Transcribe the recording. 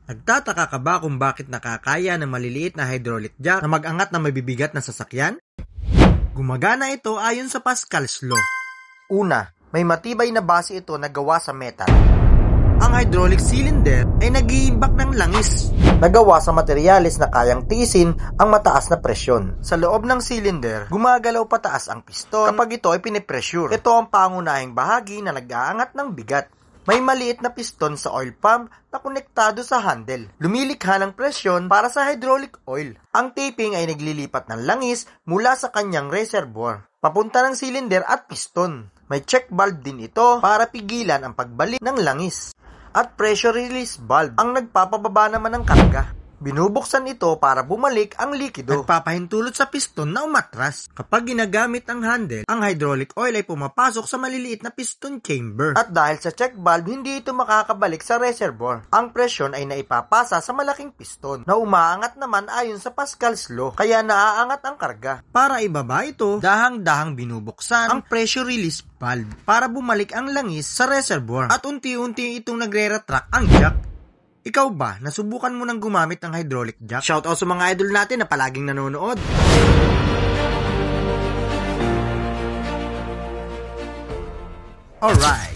Nagtataka ka ba kung bakit nakakaya ng maliliit na hydraulic jack na mag-angat na mabibigat na sasakyan? Gumagana ito ayon sa Pascal's Law. Una, may matibay na base ito na gawa sa metal. Ang hydraulic cylinder ay nag-iimbak ng langis na gawa sa materyales na kayang tiisin ang mataas na presyon. Sa loob ng cylinder, gumagalaw pataas ang piston kapag ito ay pinipressure. Ito ang pangunahing bahagi na nag-aangat ng bigat. May maliit na piston sa oil pump na konektado sa handle. Lumilikha ng presyon para sa hydraulic oil. Ang taping ay naglilipat ng langis mula sa kanyang reservoir papunta ng cylinder at piston. May check valve din ito para pigilan ang pagbalik ng langis. At pressure release valve ang nagpapababa naman ng karga. Binubuksan ito para bumalik ang likido. Nagpapahintulot sa piston na umatras. Kapag ginagamit ang handle, ang hydraulic oil ay pumapasok sa maliliit na piston chamber. At dahil sa check valve, hindi ito makakabalik sa reservoir. Ang presyon ay naipapasa sa malaking piston na umaangat naman ayon sa Pascal's Law, kaya naaangat ang karga. Para ibaba ito, dahang-dahang binubuksan ang pressure release valve para bumalik ang langis sa reservoir. At unti-unti itong nagre-retract ang jack. Ikaw ba, nasubukan mo nang gumamit ng hydraulic jack? Shoutout sa mga idol natin na palaging nanonood. Alright,